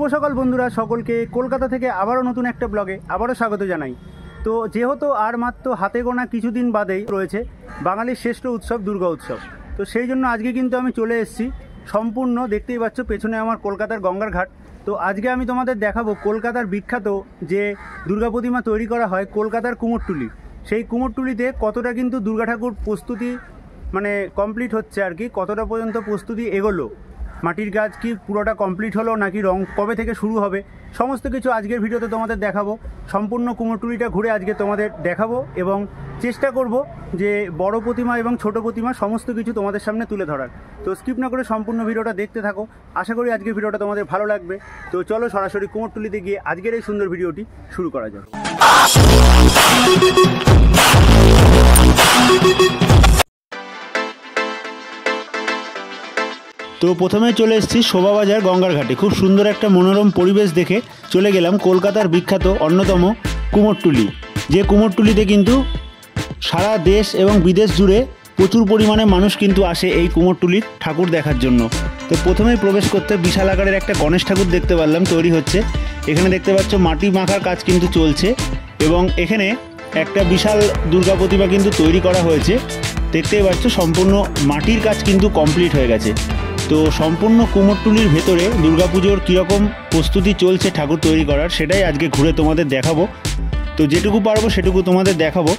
শুভ সকাল বন্ধুরা, সকলকে কলকাতা থেকে আবারও নতুন একটা ব্লগে আবারও স্বাগত জানাই। তো যেহেতু আর মাত্র হাতে গোনা কিছুদিন বাদেই রয়েছে বাঙালির শ্রেষ্ঠ উৎসব দুর্গা উৎসব, তো সেই জন্য আজকে কিন্তু আমি চলে এসেছি সম্পূর্ণ, দেখতেই পাচ্ছ পেছনে আমার কলকাতার গঙ্গার ঘাট। তো আজকে আমি তোমাদের দেখাবো কলকাতার বিখ্যাত যে দুর্গা প্রতিমা তৈরি করা হয় কলকাতার কুমোরটুলি, সেই কুমোরটুলিতে কতটা কিন্তু দুর্গা ঠাকুর প্রস্তুতি মানে কমপ্লিট হচ্ছে আর কি, কতটা পর্যন্ত প্রস্তুতি এগোলো, মাটির কাজ কি পুরোটা কমপ্লিট হলো নাকি রং কবে থেকে শুরু হবে, সমস্ত কিছু আজকের ভিডিওতে তোমাদের দেখাবো। সম্পূর্ণ কুমোরটুলিটা ঘুরে আজকে তোমাদের দেখাবো এবং চেষ্টা করব যে বড় প্রতিমা এবং ছোট প্রতিমা সমস্ত কিছু তোমাদের সামনে তুলে ধরার। তো স্কিপ না করে সম্পূর্ণ ভিডিওটা দেখতে থাকো, আশা করি আজকের ভিডিওটা তোমাদের ভালো লাগবে। তো চলো সরাসরি কুমোরটুলিতে গিয়ে আজকের এই সুন্দর ভিডিওটি শুরু করা যাক। তো প্রথমে চলে এসেছি শোভাবাজার গঙ্গার ঘাটে, খুব সুন্দর একটা মনোরম পরিবেশ দেখে চলে গেলাম কলকাতার বিখ্যাত অন্যতম কুমোরটুলি, যে কুমোরটুলিতে কিন্তু সারা দেশ এবং বিদেশ জুড়ে প্রচুর পরিমাণে মানুষ কিন্তু আসে এই কুমোরটুলির ঠাকুর দেখার জন্য। তো প্রথমেই প্রবেশ করতে বিশাল আকারের একটা গণেশ ঠাকুর দেখতে পারলাম তৈরি হচ্ছে। এখানে দেখতে পাচ্ছ মাটি মাখার কাজ কিন্তু চলছে এবং এখানে একটা বিশাল দুর্গা প্রতিমা কিন্তু তৈরি করা হয়েছে, দেখতেই পাচ্ছ সম্পূর্ণ মাটির কাজ কিন্তু কমপ্লিট হয়ে গেছে। তো সম্পূর্ণ কুমোরটুলির ভেতরে দুর্গাপুজোর কীরকম প্রস্তুতি চলছে ঠাকুর তৈরি করার, সেটাই আজকে ঘুরে তোমাদের দেখাবো। তো যেটুকু পারবো সেটুকু তোমাদের দেখাবো,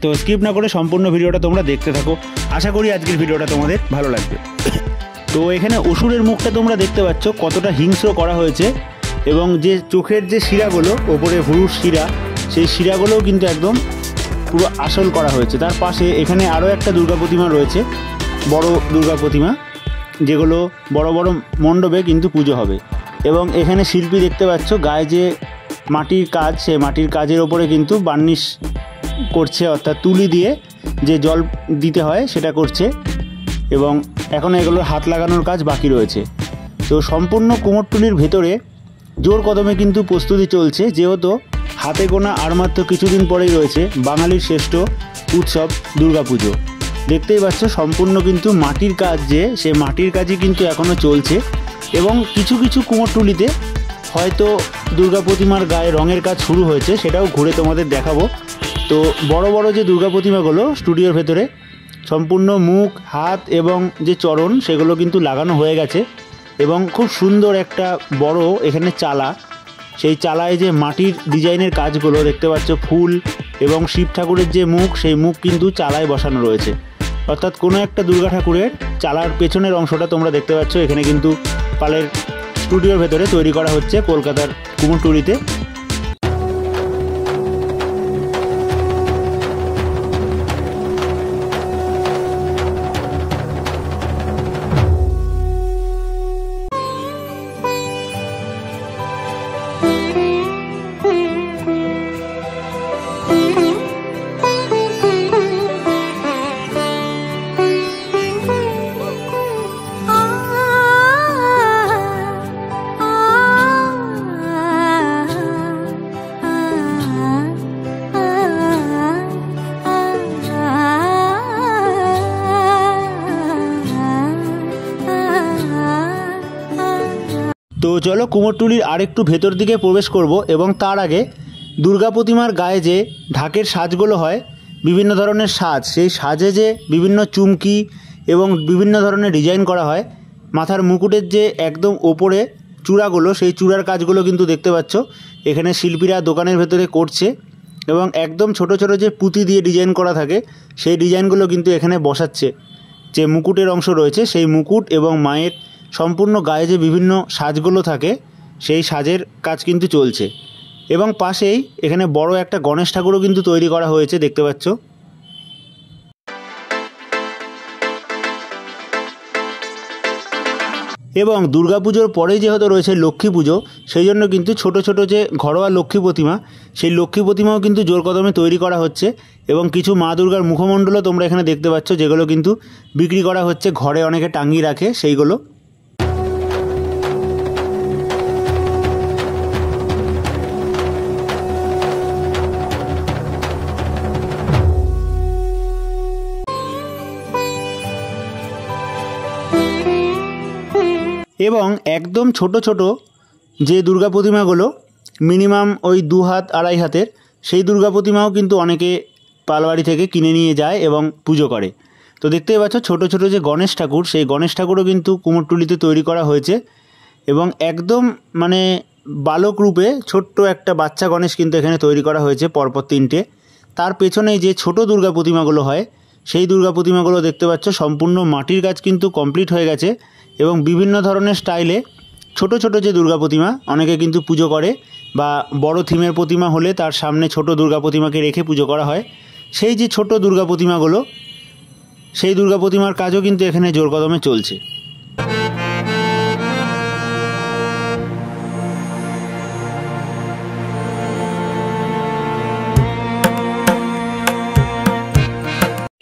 তো স্কিপ না করে সম্পূর্ণ ভিডিওটা তোমরা দেখতে থাকো, আশা করি আজকের ভিডিওটা তোমাদের ভালো লাগবে। তো এখানে অসুরের মুখটা তোমরা দেখতে পাচ্ছ কতটা হিংস্র করা হয়েছে এবং যে চোখের যে শিরাগুলো ওপরে ভুরুর শিরা, সেই শিরাগুলোও কিন্তু একদম পুরো আসল করা হয়েছে। তার পাশে এখানে আরও একটা দুর্গা প্রতিমা রয়েছে, বড় দুর্গা প্রতিমা, যেগুলো বড় বড় মণ্ডপে কিন্তু পুজো হবে। এবং এখানে শিল্পী দেখতে পাচ্ছ গায়ে যে মাটির কাজ, সেই মাটির কাজের ওপরে কিন্তু বার্নিশ করছে, অর্থাৎ তুলি দিয়ে যে জল দিতে হয় সেটা করছে এবং এখন এগুলোর হাত লাগানোর কাজ বাকি রয়েছে। তো সম্পূর্ণ কুমোরটুলির ভেতরে জোর কদমে কিন্তু প্রস্তুতি চলছে, যেহেতু হাতে গোনা আর মাত্র কিছুদিন পরেই রয়েছে বাঙালির শ্রেষ্ঠ উৎসব দুর্গাপুজো। দেখতেই পাচ্ছ সম্পূর্ণ কিন্তু মাটির কাজ, যে সে মাটির কাজই কিন্তু এখনও চলছে এবং কিছু কিছু কুমোরটুলিতে হয়তো দুর্গা প্রতিমার গায়ে রঙের কাজ শুরু হয়েছে, সেটাও ঘুরে তোমাদের দেখাবো। তো বড় বড় যে দুর্গা প্রতিমাগুলো স্টুডিওর ভেতরে সম্পূর্ণ মুখ, হাত এবং যে চরণ সেগুলো কিন্তু লাগানো হয়ে গেছে এবং খুব সুন্দর একটা বড় এখানে চালা, সেই চালায় যে মাটির ডিজাইনের কাজগুলো দেখতে পাচ্ছ, ফুল এবং শিব ঠাকুরের যে মুখ, সেই মুখ কিন্তু চালায় বসানো রয়েছে। অর্থাৎ কোনো একটা দুর্গা ঠাকুরের চালার পেছনের অংশটা তোমরা দেখতে পাচ্ছ এখানে কিন্তু পালের স্টুডিওর ভেতরে তৈরি করা হচ্ছে কলকাতার কুমোরটুলিতে। তো চলো কুমোরটুলির আরেকটু ভেতর দিকে প্রবেশ করব এবং তার আগে দুর্গা প্রতিমার গায়ে যে ঢাকের সাজগুলো হয়, বিভিন্ন ধরনের সাজ, সেই সাজে যে বিভিন্ন চুমকি এবং বিভিন্ন ধরনের ডিজাইন করা হয়, মাথার মুকুটের যে একদম ওপরে চূড়াগুলো, সেই চূড়ার কাজগুলো কিন্তু দেখতে পাচ্ছ এখানে শিল্পীরা দোকানের ভেতরে করছে এবং একদম ছোট ছোট যে পুঁতি দিয়ে ডিজাইন করা থাকে সেই ডিজাইনগুলো কিন্তু এখানে বসাচ্ছে। যে মুকুটের অংশ রয়েছে সেই মুকুট এবং মায়ের সম্পূর্ণ গায়ে যে বিভিন্ন সাজগুলো থাকে সেই সাজের কাজ কিন্তু চলছে এবং পাশেই এখানে বড় একটা গণেশ ঠাকুরও কিন্তু তৈরি করা হয়েছে, দেখতে পাচ্ছ। এবং দুর্গাপুজোর পরেই যেহেতু রয়েছে লক্ষ্মী পুজো, সেই জন্য কিন্তু ছোট ছোট যে ঘরোয়া লক্ষ্মী প্রতিমা, সেই লক্ষ্মী প্রতিমাও কিন্তু জোর কদমে তৈরি করা হচ্ছে এবং কিছু মা দুর্গার মুখমণ্ডলও তোমরা এখানে দেখতে পাচ্ছ, যেগুলো কিন্তু বিক্রি করা হচ্ছে, ঘরে অনেকে টাঙিয়ে রাখে সেইগুলো। এবং একদম ছোট ছোট যে দুর্গা প্রতিমাগুলো মিনিমাম ওই 2 হাত 2.5 হাতের, সেই দুর্গা প্রতিমাও কিন্তু অনেকে পালবাড়ি থেকে কিনে নিয়ে যায় এবং পুজো করে। তো দেখতেই পাচ্ছ ছোট ছোট যে গণেশ ঠাকুর, সেই গণেশ ঠাকুরও কিন্তু কুমোরটুলিতে তৈরি করা হয়েছে এবং একদম মানে বালক রূপে ছোট্ট একটা বাচ্চা গণেশ কিন্তু এখানে তৈরি করা হয়েছে পরপর 3টে। তার পেছনে যে ছোট দুর্গা প্রতিমাগুলো হয় সেই দুর্গা প্রতিমাগুলো দেখতে পাচ্ছ সম্পূর্ণ মাটির কাজ কিন্তু কমপ্লিট হয়ে গেছে এবং বিভিন্ন ধরনের স্টাইলে ছোট ছোট যে দুর্গা প্রতিমা অনেকে কিন্তু পুজো করে, বা বড় থিমের প্রতিমা হলে তার সামনে ছোট দুর্গা প্রতিমাকে রেখে পুজো করা হয়। সেই যে ছোট দুর্গা প্রতিমাগুলো, সেই দুর্গা প্রতিমার কাজও কিন্তু এখানে জোর কদমে চলছে।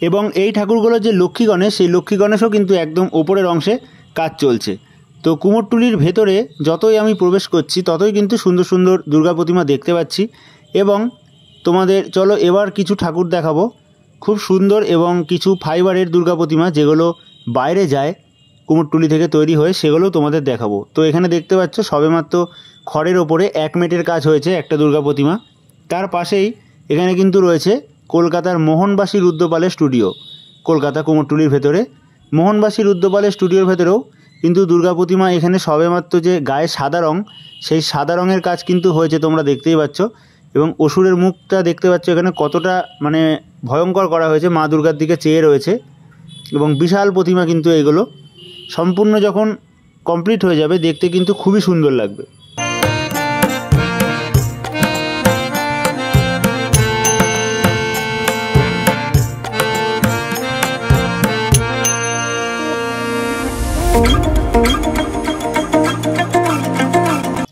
এবং এই ঠাকুরগুলোর যে লক্ষ্মী গণেশ, সেই লক্ষ্মী গণেশও কিন্তু একদম ওপরের অংশে কাজ চলছে। তো কুমোরটুলির ভেতরে যতই আমি প্রবেশ করছি ততই কিন্তু সুন্দর সুন্দর দুর্গা প্রতিমা দেখতে পাচ্ছি। এবং তোমাদের চলো এবার কিছু ঠাকুর দেখাবো, খুব সুন্দর, এবং কিছু ফাইবারের দুর্গা প্রতিমা যেগুলো বাইরে যায় কুমোরটুলি থেকে তৈরি হয়ে, সেগুলোও তোমাদের দেখাবো। তো এখানে দেখতে পাচ্ছ সবেমাত্র খড়ের ওপরে 1 মিনিটের কাজ হয়েছে একটা দুর্গা প্রতিমা। তার পাশেই এখানে কিন্তু রয়েছে কলকাতার মোহনবাসী রুদ্রপালের স্টুডিও। কলকাতা কুমোরটুলির ভেতরে মোহনবাসী রুদ্রপালের স্টুডিওর ভেতরেও কিন্তু দুর্গা প্রতিমা এখানে সবেমাত্র যে গায়ে সাদা রং, সেই সাদা রঙের কাজ কিন্তু হয়েছে, তোমরা দেখতেই পাচ্ছ। এবং অসুরের মুখটা দেখতে পাচ্ছ এখানে কতটা মানে ভয়ঙ্কর করা হয়েছে, মা দুর্গার দিকে চেয়ে রয়েছে এবং বিশাল প্রতিমা কিন্তু এগুলো সম্পূর্ণ যখন কমপ্লিট হয়ে যাবে দেখতে কিন্তু খুবই সুন্দর লাগবে।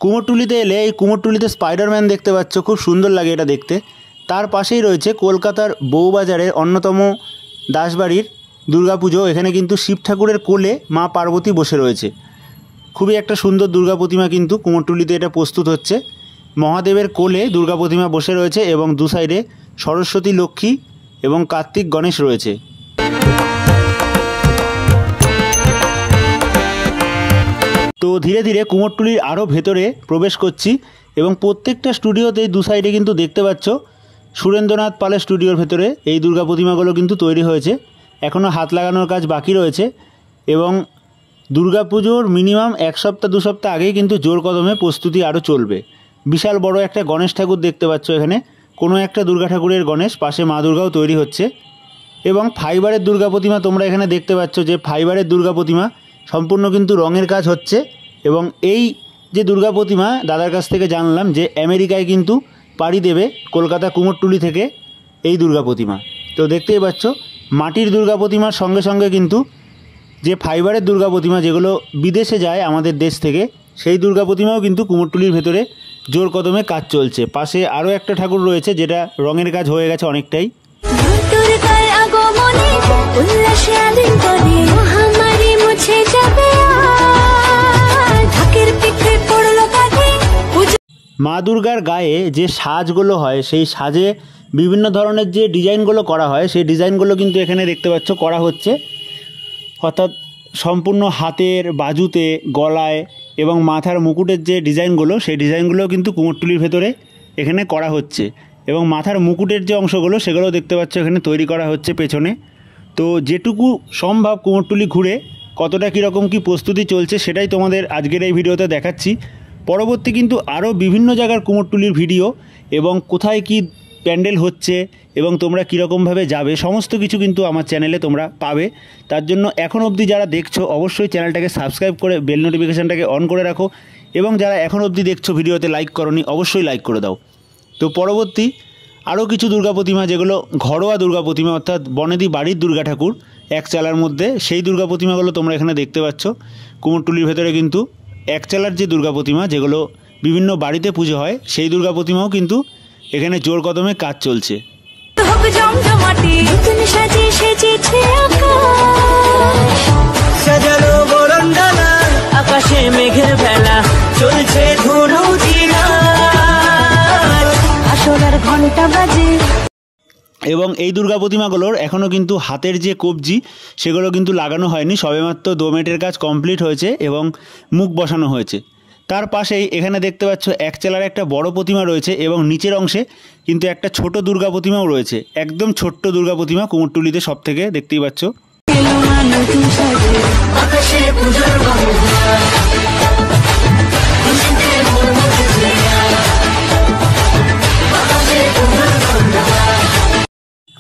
কুমোরটুলিতে এলে এই কুমোরটুলিতে স্পাইডারম্যান দেখতে পাচ্ছ, খুব সুন্দর লাগে এটা দেখতে। তার পাশেই রয়েছে কলকাতার বউবাজারের অন্যতম দাসবাড়ির দুর্গাপুজো। এখানে কিন্তু শিব ঠাকুরের কোলে মা পার্বতী বসে রয়েছে। খুবই একটা সুন্দর দুর্গা প্রতিমা কিন্তু কুমোরটুলিতে এটা প্রস্তুত হচ্ছে। মহাদেবের কোলে দুর্গা প্রতিমা বসে রয়েছে এবং দু সাইডে সরস্বতী, লক্ষ্মী এবং কার্তিক গণেশ রয়েছে। তো ধীরে ধীরে কুমোরটুলির আরও ভেতরে প্রবেশ করছি এবং প্রত্যেকটা স্টুডিওতেই দু সাইডে কিন্তু দেখতে পাচ্ছ সুরেন্দ্রনাথ পালের স্টুডিওর ভেতরে এই দুর্গা প্রতিমাগুলো কিন্তু তৈরি হয়েছে। এখনও হাত লাগানোর কাজ বাকি রয়েছে এবং দুর্গাপুজোর মিনিমাম 1 সপ্তাহ 2 সপ্তাহ আগেই কিন্তু জোর কদমে প্রস্তুতি আরও চলবে। বিশাল বড় একটা গণেশ ঠাকুর দেখতে পাচ্ছ এখানে, কোনো একটা দুর্গা ঠাকুরের গণেশ, পাশে মা দুর্গাও তৈরি হচ্ছে। এবং ফাইবারের দুর্গা প্রতিমা তোমরা এখানে দেখতে পাচ্ছ যে ফাইবারের দুর্গা প্রতিমা সম্পূর্ণ কিন্তু রঙের কাজ হচ্ছে। এবং এই যে দুর্গা প্রতিমা দাদার কাছ থেকে জানলাম যে আমেরিকায় কিন্তু পাড়ি দেবে কলকাতা কুমোরটুলি থেকে এই দুর্গা প্রতিমা। তো দেখতেই পাচ্ছ মাটির দুর্গা প্রতিমার সঙ্গে সঙ্গে কিন্তু যে ফাইবারের দুর্গা প্রতিমা যেগুলো বিদেশে যায় আমাদের দেশ থেকে, সেই দুর্গা প্রতিমাও কিন্তু কুমোরটুলির ভেতরে জোর কদমে কাজ চলছে। পাশে আরও একটা ঠাকুর রয়েছে যেটা রঙের কাজ হয়ে গেছে অনেকটাই। মা দুর্গার গায়ে যে সাজগুলো হয় সেই সাজে বিভিন্ন ধরনের যে ডিজাইনগুলো করা হয় সেই ডিজাইনগুলো কিন্তু এখানে দেখতে পাচ্ছ করা হচ্ছে। অর্থাৎ সম্পূর্ণ হাতের বাজুতে, গলায় এবং মাথার মুকুটের যে ডিজাইনগুলো, সেই ডিজাইনগুলো কিন্তু কুমোরটুলির ভেতরে এখানে করা হচ্ছে। এবং মাথার মুকুটের যে অংশগুলো সেগুলো দেখতে পাচ্ছ এখানে তৈরি করা হচ্ছে পেছনে। তো যেটুকু সম্ভব কুমোরটুলি ঘুরে কতটা কীরকম কী প্রস্তুতি চলছে সেটাই তোমাদের আজকের এই ভিডিওতে দেখাচ্ছি। পরবর্তী কিন্তু আরও বিভিন্ন জায়গার কুমোরটুলির ভিডিও এবং কোথায় কি প্যান্ডেল হচ্ছে এবং তোমরা কীরকমভাবে যাবে সমস্ত কিছু কিন্তু আমার চ্যানেলে তোমরা পাবে। তার জন্য এখন অবধি যারা দেখছো অবশ্যই চ্যানেলটাকে সাবস্ক্রাইব করে বেল নোটিফিকেশানটাকে অন করে রাখো, এবং যারা এখন অবধি দেখছো ভিডিওতে লাইক করোনি অবশ্যই লাইক করে দাও। তো পরবর্তী আরও কিছু দুর্গা প্রতিমা যেগুলো ঘরোয়া দুর্গা প্রতিমা, অর্থাৎ বনেদি বাড়ির দুর্গা ঠাকুর এক চালার মধ্যে, সেই দুর্গা প্রতিমাগুলো তোমরা এখানে দেখতে পাচ্ছ। কুমোরটুলির ভেতরে কিন্তু এক চালার যে দুর্গা প্রতিমা যেগুলো বিভিন্ন বাড়িতে পুজো হয় সেই দুর্গা প্রতিমাও কিন্তু এখানে জোর কদমে কাজ চলছে। আকাশে মেঘের বেলা চলছে ঘন্টা বাজে। এবং এই দুর্গা প্রতিমাগুলোর এখনও কিন্তু হাতের যে কবজি সেগুলো কিন্তু লাগানো হয়নি, সবেমাত্র দোমেটের কাজ কমপ্লিট হয়েছে এবং মুখ বসানো হয়েছে। তার পাশেই এখানে দেখতে পাচ্ছ একচালার একটা বড় প্রতিমা রয়েছে এবং নিচের অংশে কিন্তু একটা ছোট দুর্গা প্রতিমাও রয়েছে, একদম ছোট্ট দুর্গা প্রতিমা, কুমোরটুলিতে সব থেকে দেখতেই পাচ্ছ।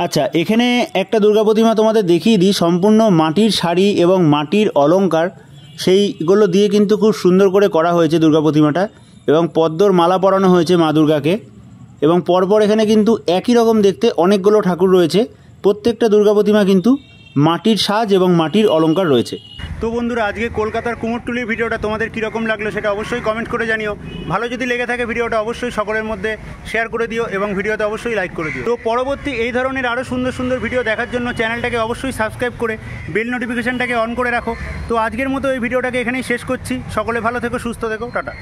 আচ্ছা, এখানে একটা দুর্গা প্রতিমা তোমাদের দেখিয়ে দিই, সম্পূর্ণ মাটির শাড়ি এবং মাটির অলংকার সেইগুলো দিয়ে কিন্তু খুব সুন্দর করে করা হয়েছে দুর্গা প্রতিমাটা, এবং পদ্মর মালা পরানো হয়েছে মা দুর্গাকে। এবং পরপর এখানে কিন্তু একই রকম দেখতে অনেকগুলো ঠাকুর রয়েছে, প্রত্যেকটা দুর্গা প্রতিমা কিন্তু মাটির সাজ এবং মাটির অলংকার রয়েছে। তো বন্ধুরা, আজকে কলকাতার কুমোরটুলির ভিডিওটা তোমাদের কীরকম লাগলো সেটা অবশ্যই কমেন্ট করে জানিও। ভালো যদি লেগে থাকে ভিডিওটা অবশ্যই সকলের মধ্যে শেয়ার করে দিও এবং ভিডিওতে অবশ্যই লাইক করে দিও। তো পরবর্তী এই ধরনের আরও সুন্দর সুন্দর ভিডিও দেখার জন্য চ্যানেলটাকে অবশ্যই সাবস্ক্রাইব করে বেল নোটিফিকেশানটাকে অন করে রাখো। তো আজকের মতো এই ভিডিওটাকে এখানেই শেষ করছি। সকলে ভালো থেকো, সুস্থ থেকো, টাটা।